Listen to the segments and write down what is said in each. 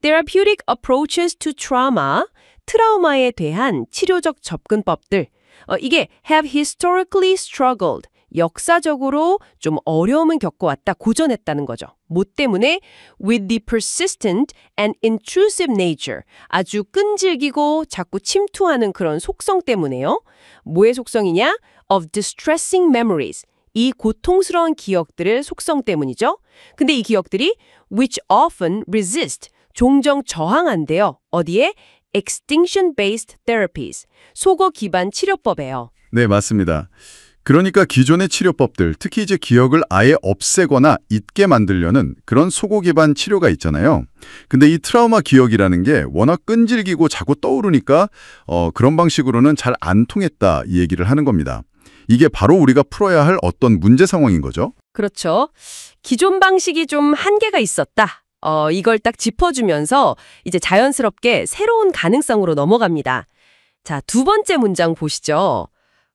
Therapeutic approaches to trauma, 트라우마에 대한 치료적 접근법들. 이게 have historically struggled, 역사적으로 좀 어려움을 겪어왔다, 고전했다는 거죠. 뭐 때문에? With the persistent and intrusive nature, 아주 끈질기고 자꾸 침투하는 그런 속성 때문에요. 뭐의 속성이냐? Of distressing memories, 이 고통스러운 기억들의 속성 때문이죠. 근데 이 기억들이 which often resist, 종종 저항한대요. 어디에? Extinction-based therapies, 속어 기반 치료법이에요. 네, 맞습니다. 그러니까 기존의 치료법들, 특히 이제 기억을 아예 없애거나 잊게 만들려는 그런 소고 기반 치료가 있잖아요. 근데 이 트라우마 기억이라는 게 워낙 끈질기고 자꾸 떠오르니까 그런 방식으로는 잘 안 통했다, 이 얘기를 하는 겁니다. 이게 바로 우리가 풀어야 할 어떤 문제 상황인 거죠. 그렇죠. 기존 방식이 좀 한계가 있었다. 이걸 딱 짚어주면서 이제 자연스럽게 새로운 가능성으로 넘어갑니다. 자, 두 번째 문장 보시죠.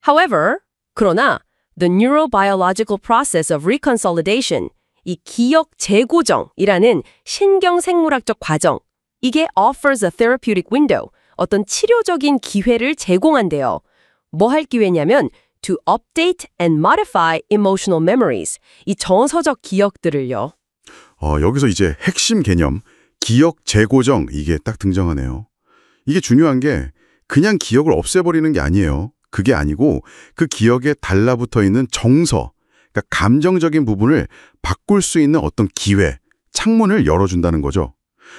However, 그러나 the neurobiological process of reconsolidation, 이 기억 재고정이라는 신경생물학적 과정, 이게 offers a therapeutic window, 어떤 치료적인 기회를 제공한대요. 뭐 할 기회냐면 to update and modify emotional memories, 이 정서적 기억들을요. 여기서 이제 핵심 개념, 기억 재고정, 이게 딱 등장하네요. 이게 중요한 게 그냥 기억을 없애버리는 게 아니에요. 그게 아니고 그 기억에 달라붙어 있는 정서, 그러니까 감정적인 부분을 바꿀 수 있는 어떤 기회, 창문을 열어준다는 거죠.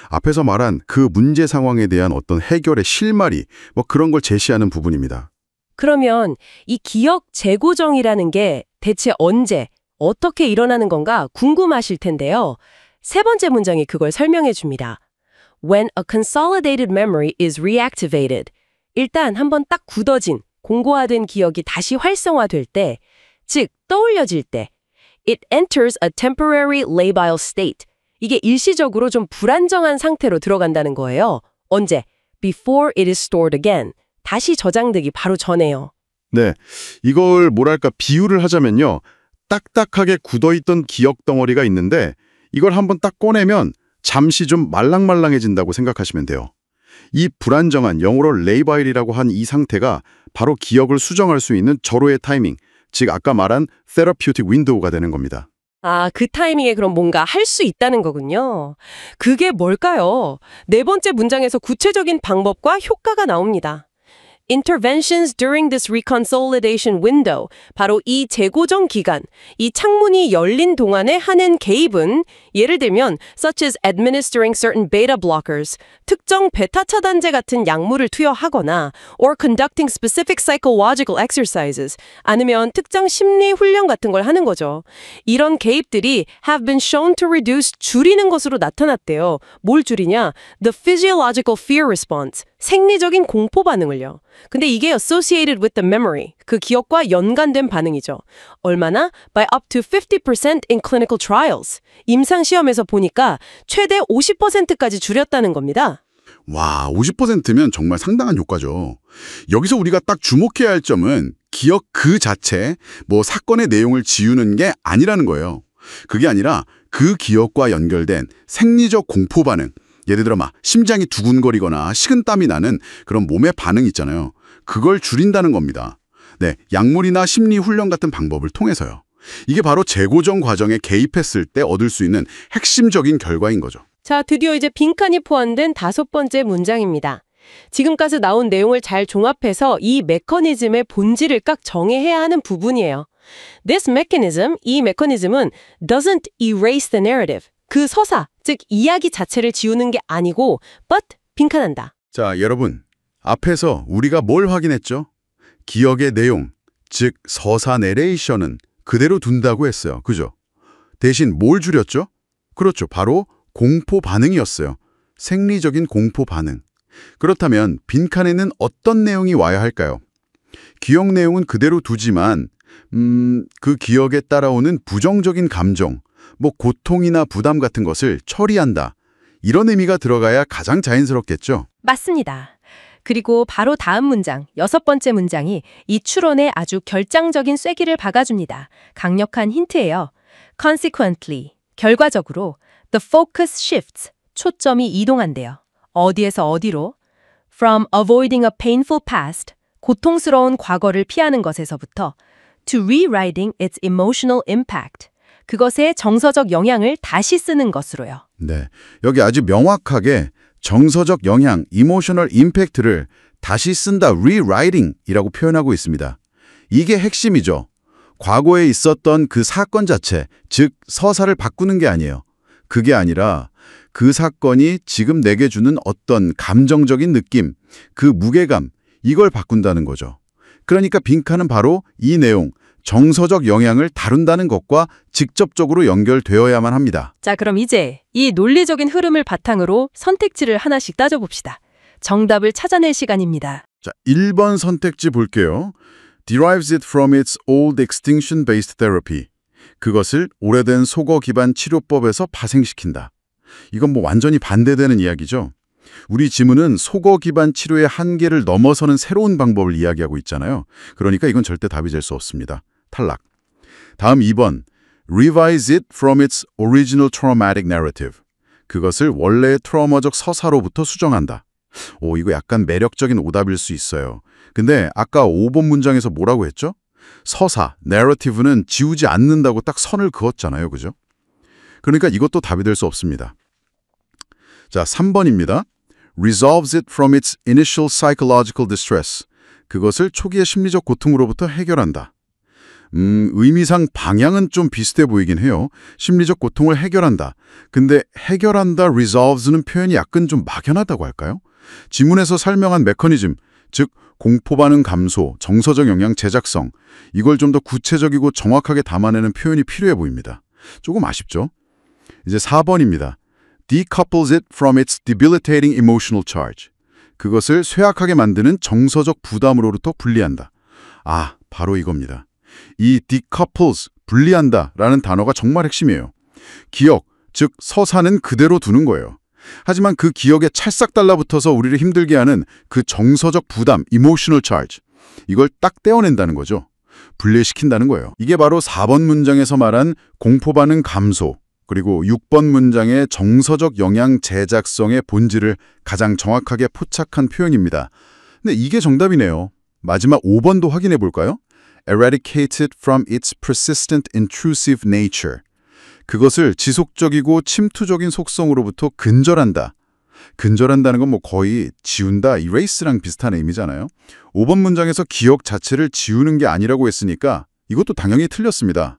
앞에서 말한 그 문제 상황에 대한 어떤 해결의 실마리, 뭐 그런 걸 제시하는 부분입니다. 그러면 이 기억 재고정이라는 게 대체 언제, 어떻게 일어나는 건가 궁금하실 텐데요. 세 번째 문장이 그걸 설명해 줍니다. When a consolidated memory is reactivated, 일단 한번 딱 굳어진, 공고화된 기억이 다시 활성화될 때, 즉 떠올려질 때, it enters a temporary labile state. 이게 일시적으로 좀 불안정한 상태로 들어간다는 거예요. 언제? Before it is stored again. 다시 저장되기 바로 전에요. 네, 이걸 뭐랄까 비유를 하자면요. 딱딱하게 굳어있던 기억 덩어리가 있는데 이걸 한번 딱 꺼내면 잠시 좀 말랑말랑해진다고 생각하시면 돼요. 이 불안정한, 영어로 레이바일이라고 한 이 상태가 바로 기억을 수정할 수 있는 절호의 타이밍, 즉 아까 말한 therapeutic window가 되는 겁니다. 아, 그 타이밍에 그럼 뭔가 할 수 있다는 거군요. 그게 뭘까요? 네 번째 문장에서 구체적인 방법과 효과가 나옵니다. Interventions during this reconsolidation window, 바로 이 재고정 기간, 이 창문이 열린 동안에 하는 개입은 예를 들면 such as administering certain beta blockers, 특정 베타 차단제 같은 약물을 투여하거나 or conducting specific psychological exercises, 아니면 특정 심리 훈련 같은 걸 하는 거죠. 이런 개입들이 have been shown to reduce, 줄이는 것으로 나타났대요. 뭘 줄이냐? The physiological fear response, 생리적인 공포 반응을요. 근데 이게 associated with the memory, 그 기억과 연관된 반응이죠. 얼마나? By up to 50% in clinical trials. 임상시험에서 보니까 최대 50%까지 줄였다는 겁니다. 와, 50%면 정말 상당한 효과죠. 여기서 우리가 딱 주목해야 할 점은 기억 그 자체, 뭐 사건의 내용을 지우는 게 아니라는 거예요. 그게 아니라 그 기억과 연결된 생리적 공포 반응, 예를 들어 막 심장이 두근거리거나 식은땀이 나는 그런 몸의 반응 있잖아요. 그걸 줄인다는 겁니다. 네, 약물이나 심리 훈련 같은 방법을 통해서요. 이게 바로 재고정 과정에 개입했을 때 얻을 수 있는 핵심적인 결과인 거죠. 자, 드디어 이제 빈칸이 포함된 다섯 번째 문장입니다. 지금까지 나온 내용을 잘 종합해서 이 메커니즘의 본질을 딱 정의해야 하는 부분이에요. This mechanism, 이 메커니즘은 doesn't erase the narrative. 그 서사, 즉 이야기 자체를 지우는 게 아니고 but 빈칸한다. 자, 여러분. 앞에서 우리가 뭘 확인했죠? 기억의 내용, 즉 서사 내레이션은 그대로 둔다고 했어요. 그죠? 대신 뭘 줄였죠? 그렇죠. 바로 공포 반응이었어요. 생리적인 공포 반응. 그렇다면 빈칸에는 어떤 내용이 와야 할까요? 기억 내용은 그대로 두지만 그 기억에 따라오는 부정적인 감정, 뭐 고통이나 부담 같은 것을 처리한다. 이런 의미가 들어가야 가장 자연스럽겠죠? 맞습니다. 그리고 바로 다음 문장, 여섯 번째 문장이 이 추론에 아주 결정적인 쐐기를 박아줍니다. 강력한 힌트예요. Consequently, 결과적으로, the focus shifts, 초점이 이동한대요. 어디에서 어디로? From avoiding a painful past, 고통스러운 과거를 피하는 것에서부터 to rewriting its emotional impact, 그것의 정서적 영향을 다시 쓰는 것으로요. 네, 여기 아주 명확하게 정서적 영향, emotional impact를 다시 쓴다, rewriting이라고 표현하고 있습니다. 이게 핵심이죠. 과거에 있었던 그 사건 자체, 즉 서사를 바꾸는 게 아니에요. 그게 아니라 그 사건이 지금 내게 주는 어떤 감정적인 느낌, 그 무게감, 이걸 바꾼다는 거죠. 그러니까 빈칸은 바로 이 내용, 정서적 영향을 다룬다는 것과 직접적으로 연결되어야만 합니다. 자, 그럼 이제 이 논리적인 흐름을 바탕으로 선택지를 하나씩 따져봅시다. 정답을 찾아낼 시간입니다. 자, 1번 선택지 볼게요. derives it from its old extinction-based therapy. 그것을 오래된 속어 기반 치료법에서 파생시킨다. 이건 뭐 완전히 반대되는 이야기죠. 우리 지문은 속어 기반 치료의 한계를 넘어서는 새로운 방법을 이야기하고 있잖아요. 그러니까 이건 절대 답이 될 수 없습니다. 탈락. 다음 2번. revise it from its original traumatic narrative. 그것을 원래의 트라우마적 서사로부터 수정한다. 오, 이거 약간 매력적인 오답일 수 있어요. 근데 아까 5번 문장에서 뭐라고 했죠? 서사, narrative는 지우지 않는다고 딱 선을 그었잖아요. 그죠? 그러니까 이것도 답이 될 수 없습니다. 자, 3번입니다. resolves it from its initial psychological distress. 그것을 초기의 심리적 고통으로부터 해결한다. 의미상 방향은 좀 비슷해 보이긴 해요. 심리적 고통을 해결한다. 근데 해결한다, resolves는 표현이 약간 좀 막연하다고 할까요? 지문에서 설명한 메커니즘, 즉 공포 반응 감소, 정서적 영향 제작성, 이걸 좀 더 구체적이고 정확하게 담아내는 표현이 필요해 보입니다. 조금 아쉽죠? 이제 4번입니다. decouples it from its debilitating emotional charge. 그것을 쇠약하게 만드는 정서적 부담으로부터 분리한다. 아, 바로 이겁니다. 이 decouples, 분리한다 라는 단어가 정말 핵심이에요. 기억, 즉 서사는 그대로 두는 거예요. 하지만 그 기억에 찰싹 달라붙어서 우리를 힘들게 하는 그 정서적 부담, emotional charge, 이걸 딱 떼어낸다는 거죠. 분리시킨다는 거예요. 이게 바로 4번 문장에서 말한 공포 반응 감소, 그리고 6번 문장의 정서적 영향 제작성의 본질을 가장 정확하게 포착한 표현입니다. 근데 이게 정답이네요. 마지막 5번도 확인해 볼까요? eradicate it from its persistent intrusive nature. 그것을 지속적이고 침투적인 속성으로부터 근절한다. 근절한다는 건 뭐 거의 지운다, erase랑 비슷한 의미잖아요. 5번 문장에서 기억 자체를 지우는 게 아니라고 했으니까 이것도 당연히 틀렸습니다.